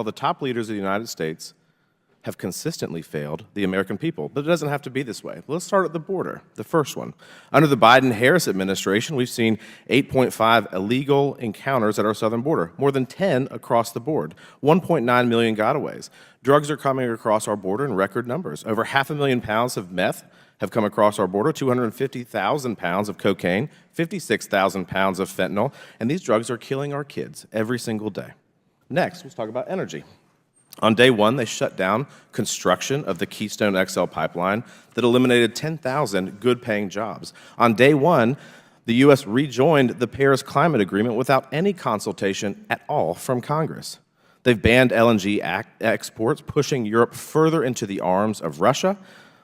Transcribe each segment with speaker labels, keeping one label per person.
Speaker 1: Well, the top leaders of the United States have consistently failed the American people, but it doesn't have to be this way. Let's start at the border, the first one. Under the Biden-Harris administration, we've seen 8.5 illegal encounters at our southern border, more than 10 across the board, 1.9 million gotaways. Drugs are coming across our border in record numbers. Over 500,000 pounds of meth have come across our border, 250,000 pounds of cocaine, 56,000 pounds of fentanyl, and these drugs are killing our kids every single day. Next, let's talk about energy. On day one, they shut down construction of the Keystone XL pipeline that eliminated 10,000 good-paying jobs. On day one, the U.S. rejoined the Paris Climate Agreement without any consultation at all from Congress. They've banned LNG exports, pushing Europe further into the arms of Russia.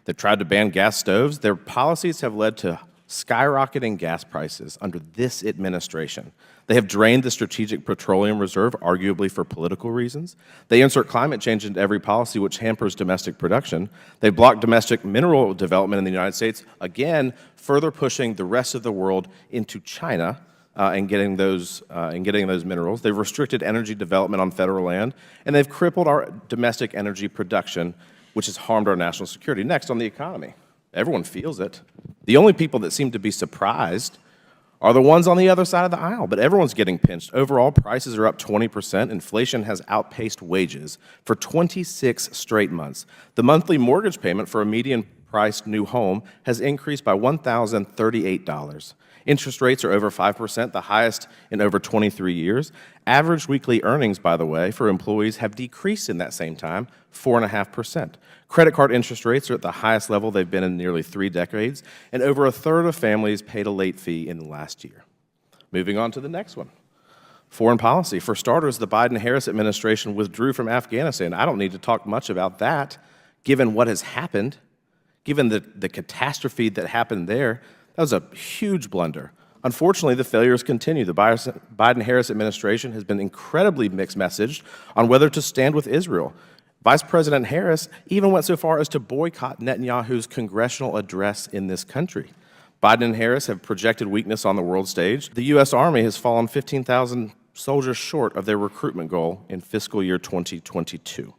Speaker 1: They've tried to ban gas stoves. Their policies have led to skyrocketing gas prices under this administration. They have drained the Strategic Petroleum Reserve, arguably for political reasons. They insert climate change into every policy, which hampers domestic production. They block domestic mineral development in the United States, again, further pushing the rest of the world into China and getting those minerals. They've restricted energy development on federal land, and they've crippled our domestic energy production, which has harmed our national security. Next, on the economy. Everyone feels it. The only people that seem to be surprised are the ones on the other side of the aisle, but everyone's getting pinched. Overall, prices are up 20%. Inflation has outpaced wages for 26 straight months. The monthly mortgage payment for a median-priced new home has increased by $1,038. Interest rates are over 5%, the highest in over 23 years. Average weekly earnings, by the way, for employees have decreased in that same time, 4.5%. Credit card interest rates are at the highest level they've been in nearly 3 decades, and over a third of families paid a late fee in the last year. Moving on to the next one. Foreign policy. For starters, the Biden-Harris administration withdrew from Afghanistan. I don't need to talk much about that, given what has happened, given the catastrophe that happened there. That was a huge blunder. Unfortunately, the failures continue. The Biden-Harris administration has been incredibly mixed-messaged on whether to stand with Israel. Vice President Harris even went so far as to boycott Netanyahu's congressional address in this country. Biden and Harris have projected weakness on the world stage. The U.S. Army has fallen 15,000 soldiers short of their recruitment goal in fiscal year 2022.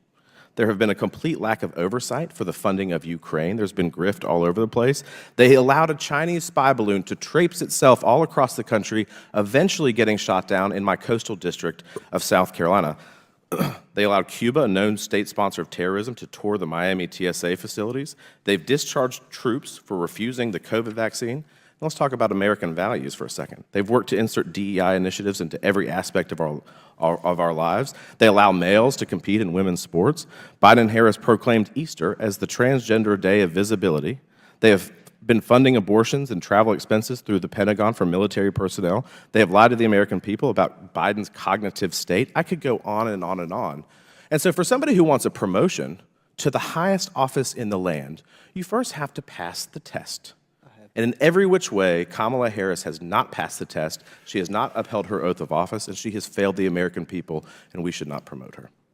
Speaker 1: There have been a complete lack of oversight for the funding of Ukraine. There's been grift all over the place. They allowed a Chinese spy balloon to traipse itself all across the country, eventually getting shot down in my coastal district of South Carolina. They allowed Cuba, a known state sponsor of terrorism, to tour the Miami TSA facilities. They've discharged troops for refusing the COVID vaccine. Let's talk about American values for a second. They've worked to insert DEI initiatives into every aspect of our lives. They allow males to compete in women's sports. Biden and Harris proclaimed Easter as the Transgender Day of Visibility. They have been funding abortions and travel expenses through the Pentagon for military personnel. They have lied to the American people about Biden's cognitive state. I could go on and on and on. And so for somebody who wants a promotion to the highest office in the land, you first have to pass the test. And in every which way, Kamala Harris has not passed the test. She has not upheld her oath of office, and she has failed the American people, and we should not promote her.